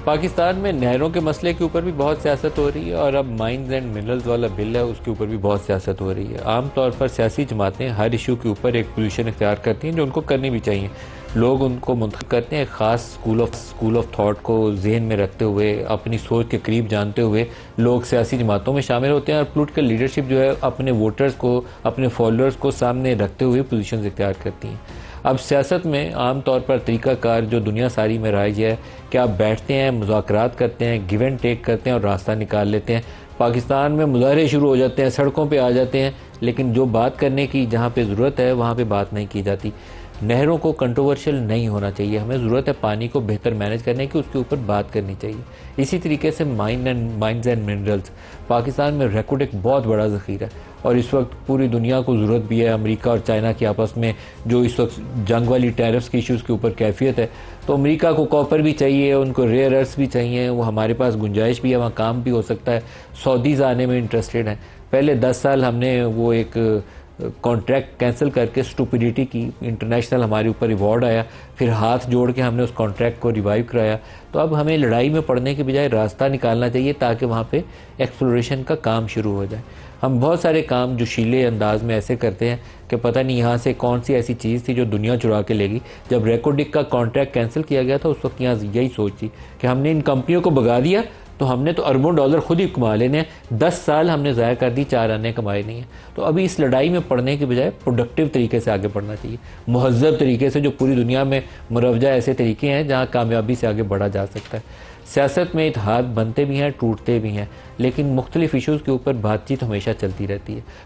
पाकिस्तान में नहरों के मसले के ऊपर भी बहुत सियासत हो रही है और अब माइंस एंड मिनरल्स वाला बिल है उसके ऊपर भी बहुत सियासत हो रही है। आमतौर पर सियासी जमातें हर इशू के ऊपर एक पोजीशन इख्तियार करती हैं जो उनको करनी भी चाहिए। लोग उनको मुंतखब करते हैं एक ख़ास स्कूल ऑफ थॉट को जहन में रखते हुए, अपनी सोच के करीब जानते हुए लोग सियासी जमातों में शामिल होते हैं और पोलिटिकल लीडरशिप जो है अपने वोटर्स को, अपने फॉलोअर्स को सामने रखते हुए पोजीशन इख्तियार करती हैं। अब सियासत में आम तौर पर तरीक़ाकार जो दुनिया सारी में राइज है कि आप बैठते हैं, मुज़ाकरात करते हैं, गिव एंड टेक करते हैं और रास्ता निकाल लेते हैं। पाकिस्तान में मुजाहरे शुरू हो जाते हैं, सड़कों पे आ जाते हैं, लेकिन जो बात करने की जहाँ पे ज़रूरत है वहाँ पे बात नहीं की जाती। नहरों को कंट्रोवर्शियल नहीं होना चाहिए, हमें ज़रूरत है पानी को बेहतर मैनेज करने की, उसके ऊपर बात करनी चाहिए। इसी तरीके से माइंस एंड मिनरल्स, पाकिस्तान में रेकॉर्ड एक बहुत बड़ा ज़ख़ीरा है और इस वक्त पूरी दुनिया को ज़रूरत भी है। अमेरिका और चाइना की आपस में जो इस वक्त जंग वाली टैरिफ्स की इश्यूज़ के ऊपर कैफियत है, तो अमेरिका को कॉपर भी चाहिए, उनको रेयर अर्थ भी चाहिए, वो हमारे पास गुंजाइश भी है, वहाँ काम भी हो सकता है। सऊदीज़ आने में इंटरेस्टेड हैं। पहले 10 साल हमने वो एक कॉन्ट्रैक्ट कैंसिल करके स्टुपिडिटी की, इंटरनेशनल हमारे ऊपर रिवॉर्ड आया, फिर हाथ जोड़ के हमने उस कॉन्ट्रैक्ट को रिवाइव कराया। तो अब हमें लड़ाई में पड़ने के बजाय रास्ता निकालना चाहिए ताकि वहाँ पे एक्सप्लोरेशन का काम शुरू हो जाए। हम बहुत सारे काम जोशीले अंदाज में ऐसे करते हैं कि पता नहीं यहाँ से कौन सी ऐसी चीज़ थी जो दुनिया चुरा के लेगी। जब रेकोडिक का कॉन्ट्रैक्ट कैंसिल किया गया था उस वक्त यहाँ यही सोच थी कि हमने इन कंपनियों को भगा दिया तो हमने तो अरबों डॉलर खुद ही कमा लेने हैं, 10 साल हमने ज़ाया कर दी, 4 आने कमाए नहीं हैं। तो अभी इस लड़ाई में पढ़ने के बजाय प्रोडक्टिव तरीके से आगे बढ़ना चाहिए, मुहज़्ज़ब तरीके से, जो पूरी दुनिया में मुरवजा ऐसे तरीके हैं जहाँ कामयाबी से आगे बढ़ा जा सकता है। सियासत में इत्तेहाद बनते भी हैं, टूटते भी हैं, लेकिन मुख्तलिफ इशूज़ के ऊपर बातचीत हमेशा चलती रहती है।